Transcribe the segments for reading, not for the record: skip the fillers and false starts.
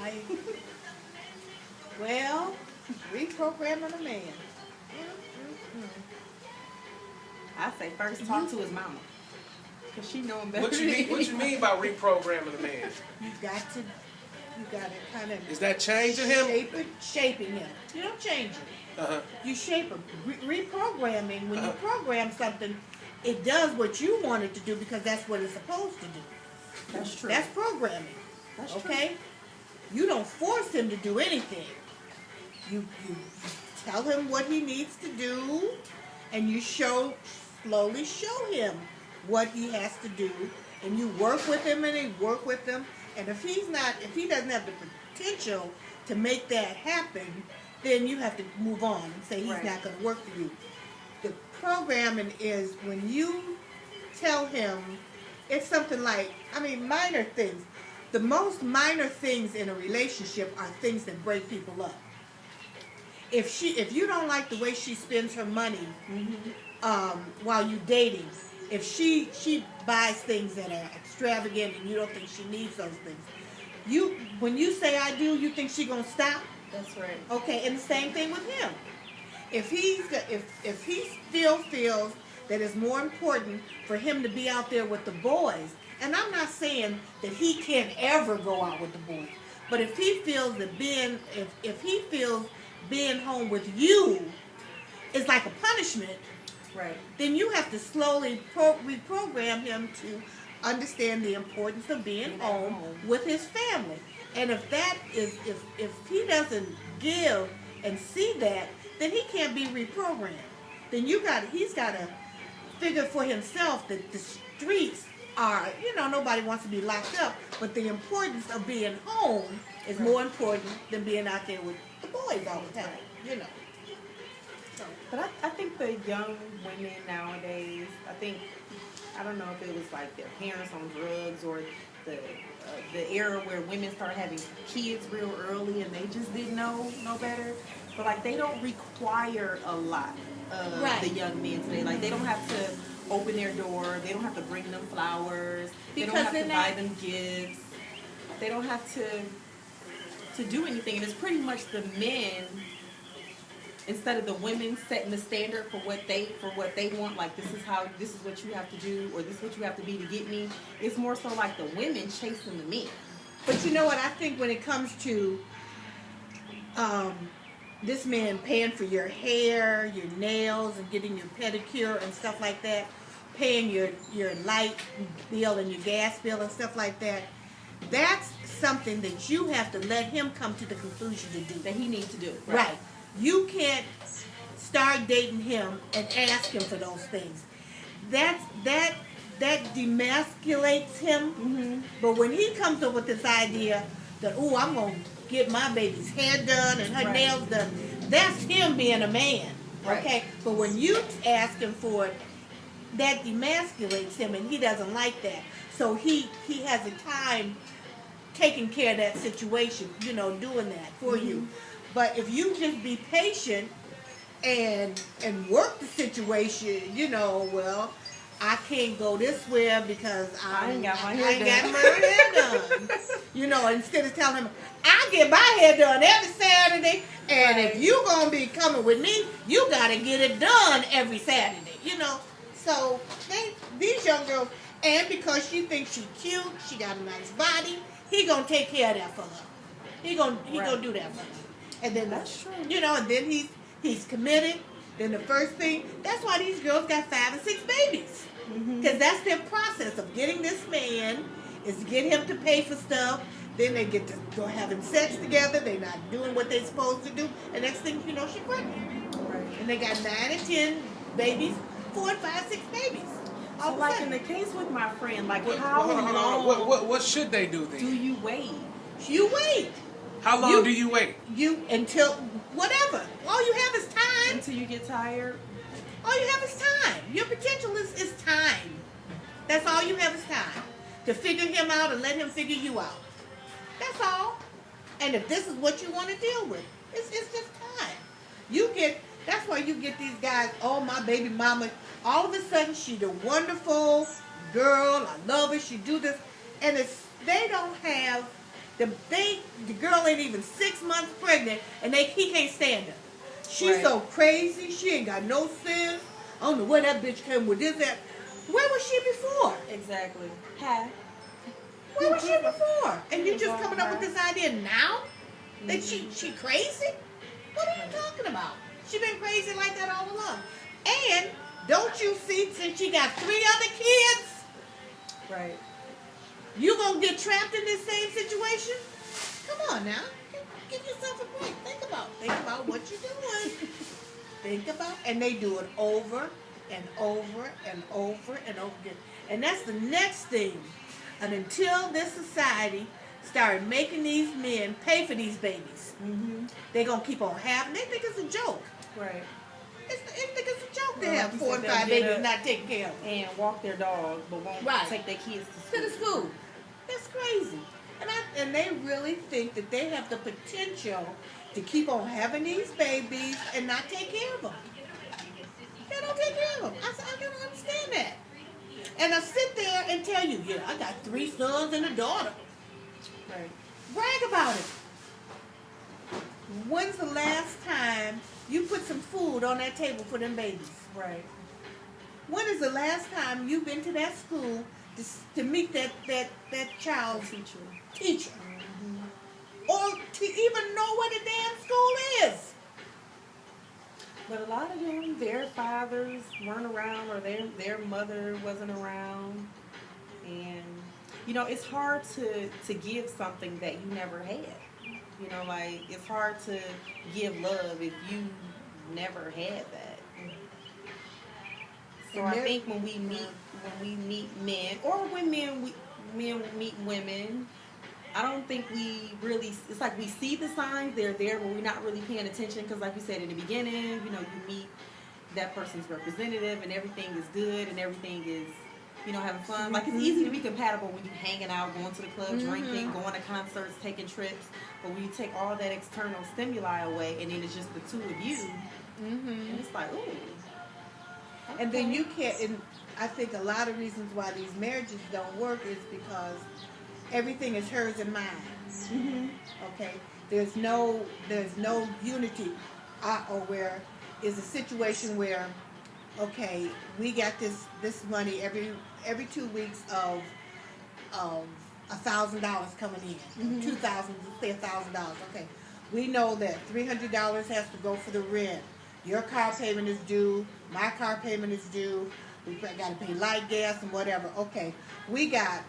I well, reprogramming a man. I say first talk to his mama, cause she know him better. What you mean by reprogramming a man? You got to kind of Is that changing him? shaping him. You don't change him. Uh-huh. You shape him. Reprogramming, when you program something, it does what you want it to do because that's what it's supposed to do. That's true. That's programming. That's okay? true. You don't force him to do anything. You tell him what he needs to do, and you slowly show him what he has to do, and you work with him and work with him. And if he doesn't have the potential to make that happen, then you have to move on and say he's not going to work for you. The programming is when you tell him, it's something like, minor things. The most minor things in a relationship are things that break people up. If you don't like the way she spends her money while you're dating, if she buys things that are extravagant and you don't think she needs those things, when you say I do, you think she's gonna stop? That's right. Okay, and the same thing with him. If he still feels that it's more important for him to be out there with the boys, and I'm not saying that he can't ever go out with the boys, but if he feels that if he feels being home with you is like a punishment, right, then you have to slowly reprogram him to understand the importance of being home with his family. And if he doesn't give and see that, then he can't be reprogrammed. Then he's got to figure for himself that the streets are, nobody wants to be locked up, but the importance of being home is more important than being out there with the boys all the time, So. But I think the young women nowadays, I don't know if it was like their parents on drugs or the era where women started having kids real early and they just didn't know no better. But like they don't require a lot of the young men today. Like they don't have to open their door. They don't have to bring them flowers. They don't have to buy them gifts. They don't have to do anything. And it's pretty much the men, instead of the women setting the standard for what they want, like this is what you have to do, or this is what you have to be to get me. It's more so like the women chasing the men. But you know what? I think when it comes to this man paying for your hair, your nails, and getting your pedicure and stuff like that, paying your light bill and your gas bill and stuff like that, that's something that you have to let him come to the conclusion to do. That he needs to do. Right. You can't start dating him and ask him for those things. That demasculates him. Mm-hmm. But when he comes up with this idea that, I'm going to get my baby's hair done and her nails done, that's him being a man. Right. Okay? But when you ask him for it, that demasculates him, and he doesn't like that. So he has a time taking care of that situation, doing that for you. But if you just be patient and work the situation, I can't go this way because I ain't got my hair done. Instead of telling him, I get my hair done every Saturday, and if you gonna be coming with me, you gotta get it done every Saturday. So these young girls, and because she thinks she's cute, she got a nice body, he gonna take care of that for her. He gonna do that for her. And then that's true. And then he's committed. Then the first thing, that's why these girls got 5 and 6 babies. Because that's their process of getting this man, is to get him to pay for stuff. Then they get to go having sex together. They're not doing what they're supposed to do. And next thing you know, she's pregnant. Right. And they got 9 and 10 babies, 4 and 5, 6 babies. So like in the case with my friend, like how long? What should they do then? Do you wait? You wait. How long do you wait? Until whatever. All you have is time. Until you get tired? All you have is time. Your potential is time. That's all you have is time. To figure him out and let him figure you out. That's all. And if this is what you want to deal with, it's just time. That's why you get these guys, my baby mama, all of a sudden she's a wonderful girl, I love her, she do this, and they The girl ain't even 6 months pregnant, and he can't stand her. She's so crazy. She ain't got no sense. I don't know where that bitch came with this at. Where was she before? Exactly. Hi. Where was she before? And you just coming up with this idea now? That she crazy? What are you talking about? She been crazy like that all along. And don't you see, since she got 3 other kids, right? You gonna get trapped in this same situation? Come on now, give yourself a break. Think about what you're doing. Think about, and they do it over and over and over and over again. And that's the next thing. And until this society started making these men pay for these babies, they're gonna keep on having. They think it's a joke. Right. They think it's a joke to have 4 and 5 babies not taken care of. And walk their dog, but won't take their kids to the school. That's crazy. And they really think that they have the potential to keep on having these babies and not take care of them. They don't take care of them. I said, I don't understand that. And I sit there and tell you, yeah, I got 3 sons and a daughter. Right. Brag about it. When's the last time you put some food on that table for them babies? Right. When is the last time you've been to that school to meet that child's teacher? Or to even know where the damn school is? But a lot of them, their fathers weren't around, or their mother wasn't around. And, you know, it's hard to give something that you never had. You know, like, it's hard to give love if you never had that. So I think when we meet men, or when men meet women, I don't think we really, it's like we see the signs, they're there, but we're not really paying attention, because like you said in the beginning, you know, you meet that person's representative and everything is good and everything is, you know, having fun. Like, it's easy to be compatible when you're hanging out, going to the club, drinking, going to concerts, taking trips. But when you take all that external stimuli away, and then it's just the 2 of you, and it's like, ooh. Okay. And then you can't, and I think a lot of reasons why these marriages don't work is because everything is hers and mine. Okay? There's no unity. Or where is a situation where, okay, we got this money every 2 weeks of $1,000 coming in, 2,000, let's say $1,000. Okay, we know that $300 has to go for the rent. Your car payment is due. My car payment is due. We got to pay light, gas, and whatever. Okay, we got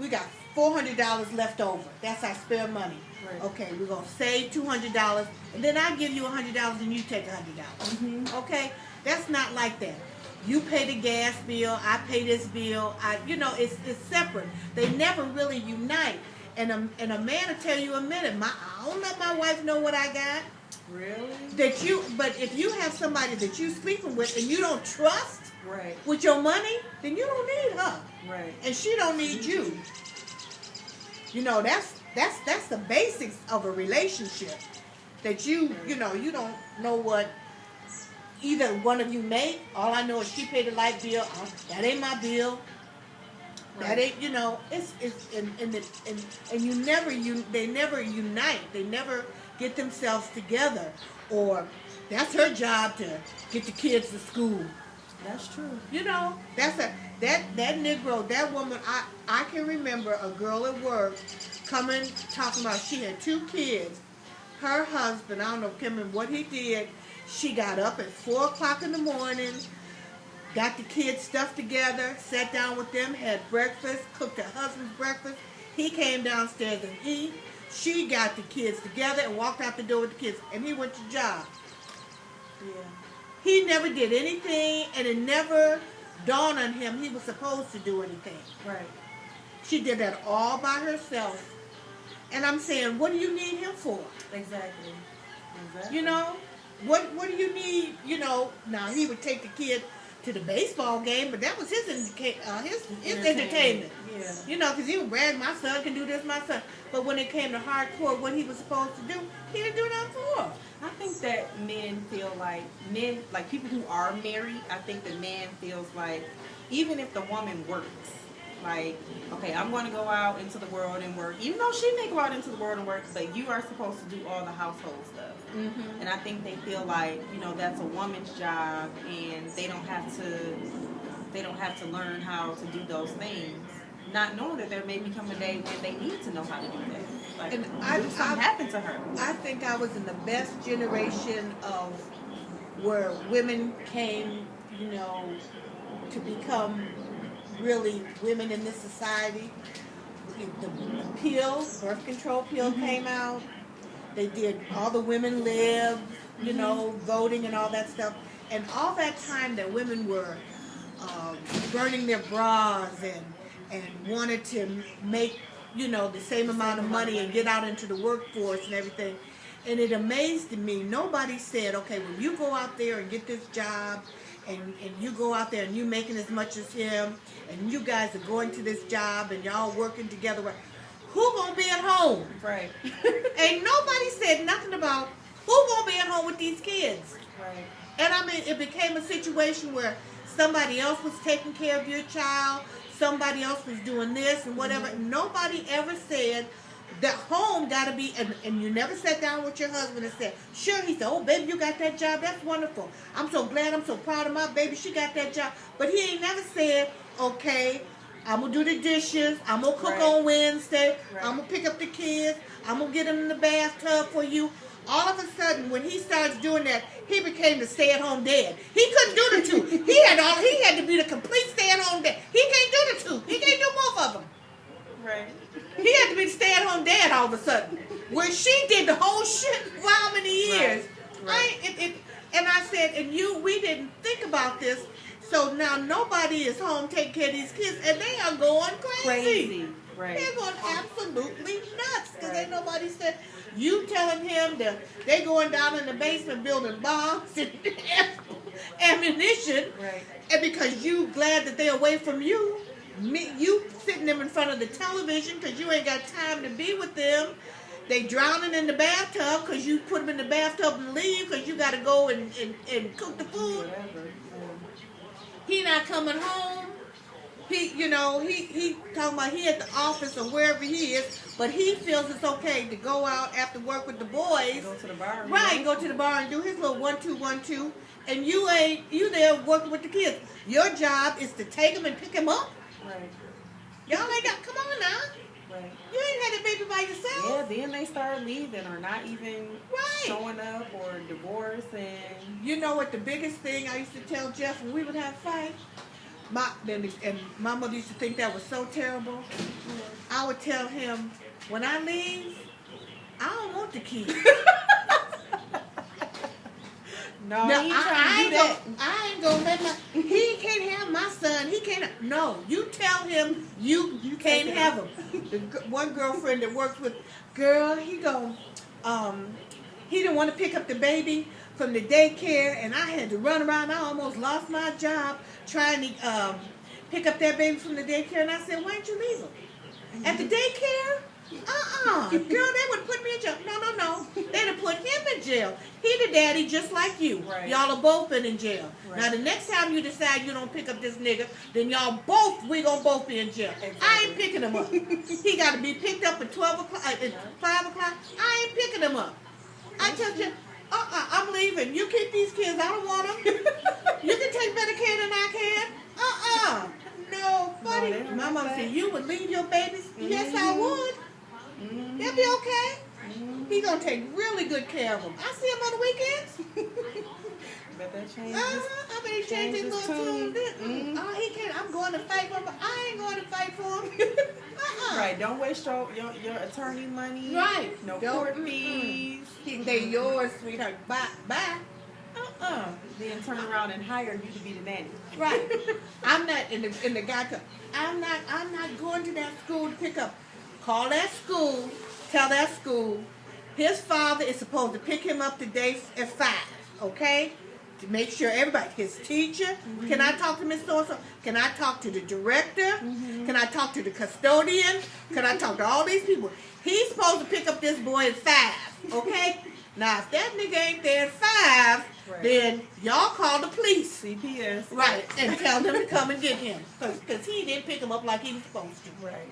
$400 left over. That's our spare money. Right. Okay, we're gonna save $200, and then I give you $100 and you take $100. Okay, that's not like that. You pay the gas bill, I pay this bill. It's separate. They never really unite. And a man will tell you a minute. I don't let my wife know what I got. Really? But if you have somebody that you sleeping with and you don't trust right. with your money, then you don't need her. Right. And she don't need you. You know, that's the basics of a relationship. That you don't know what either one of you make. All I know is she paid the light bill. That ain't my bill. Right. That ain't, they never unite. They never get themselves together. Or that's her job to get the kids to school. That's true. You know, that Negro, that woman, I can remember a girl at work talking about she had 2 kids. Her husband, I don't know what he did. She got up at 4 o'clock in the morning, got the kids stuff together, sat down with them, had breakfast, cooked her husband's breakfast. He came downstairs and she got the kids together and walked out the door with the kids, and he went to job. Yeah. He never did anything, and it never dawned on him he was supposed to do anything. Right. She did that all by herself. And I'm saying, what do you need him for? Exactly. You know? What do you need? You know, now he would take the kid to the baseball game, but that was his entertainment. Yeah. You know, because he would brag, my son can do this, my son. But when it came to hardcore, what he was supposed to do, he didn't do nothing for her. I think that men feel like people who are married, I think the man feels like, even if the woman works, Like, okay, I'm going to go out into the world and work. Even though she may go out into the world and work, but you are supposed to do all the household stuff. Mm-hmm. And I think they feel like, you know, that's a woman's job, and they don't have to learn how to do those things, not knowing that there may become a day when they need to know how to do that. Like, And something happened to her. I think I was in the best generation of where women came, you know, to become really women in this society. The pill, birth control pill came out. They did all the women live, you know, voting and all that stuff. And all that time that women were burning their bras and wanted to make, you know, the same amount of money and get out into the workforce and everything. And it amazed me. Nobody said, okay, when you go out there and get this job and you go out there and you making as much as him and you guys are going to this job and y'all working together, who gonna be at home? Right. Ain't nobody said nothing about who gonna be at home with these kids. Right. And I mean, it became a situation where somebody else was taking care of your child, somebody else was doing this and whatever. Nobody ever said that home got to be, and you never sat down with your husband and said, sure, he said, oh, baby, you got that job, that's wonderful. I'm so glad, I'm so proud of my baby, she got that job. But he ain't never said, okay, I'm going to do the dishes, I'm going to cook on Wednesday, I'm going to pick up the kids, I'm going to get them in the bathtub for you. All of a sudden, when he starts doing that, he became the stay-at-home dad. He couldn't do the two. He had to be the complete stay-at-home dad. He can't do the two. He can't do both of them. Right. He had to be the stay-at-home dad all of a sudden. Where she did the whole shit for how many years? Right. And I said, we didn't think about this. So now nobody is home taking care of these kids, and they are going crazy. Right. They're going absolutely nuts because ain't nobody said. You telling him that they going down in the basement building bombs and ammunition, and because you glad that they're away from you, you sitting them in front of the television because you ain't got time to be with them. They drowning in the bathtub because you put them in the bathtub and leave because you got to go and cook the food. He not coming home. He talking about he at the office or wherever he is, but he feels it's okay to go out after work with the boys. Go to the bar. Right, go to the bar and do his little 1-2-1-2, and you there working with the kids. Your job is to take them and pick them up. Right. Y'all ain't got, come on now. Right. You ain't had a baby by yourself. Yeah, then they start leaving or not even showing up or divorce. And you know what the biggest thing I used to tell Jeff when we would have fights? And my mother used to think that was so terrible. I would tell him, when I leave, I don't want the kids. No, I ain't gonna let he can't have my son. He can't. No, you tell him you can't have him. The one girlfriend that works with, girl, he didn't want to pick up the baby from the daycare, and I had to run around. I almost lost my job trying to pick up that baby from the daycare, and I said, why didn't you leave him? At the daycare? Girl, they would have put me in jail. No. They'd have put him in jail. He the daddy just like you. Right. Y'all have both been in jail. Right. Now, the next time you decide you don't pick up this nigga, then we gonna both be in jail. Exactly. I ain't picking him up. He got to be picked up at 12 o'clock, at 5 o'clock. I ain't picking him up. I tell you, I'm leaving. You keep these kids. I don't want them. You can take better care than I can. No, buddy. No, my mom said, you would leave your babies? Mm-hmm. Yes, I would. Mm-hmm. They'll be okay. Mm-hmm. He gonna take really good care of them. I see him on the weekends. But that changes. I mean, he changed his little tune. Mm-hmm. Oh, he can't. I'm going to fight for him. I ain't going to fight for him. Right. Don't waste your attorney money. Right. No court fees. They yours, sweetheart. Bye. Then turn around and hire you to be the nanny. Right. I'm not. And the guy comes. I'm not going to that school to pick up. Call that school. Tell that school. His father is supposed to pick him up today at 5. Okay. To make sure everybody, his teacher, mm-hmm. Can I talk to Miss So-and-so? Can I talk to the director? Mm-hmm. Can I talk to the custodian? Can I talk to all these people? He's supposed to pick up this boy at 5, okay? Now, if that nigga ain't there at 5, Right. then y'all call the police. CPS. Right, and tell them to come and get him. Because he didn't pick him up like he was supposed to. Right.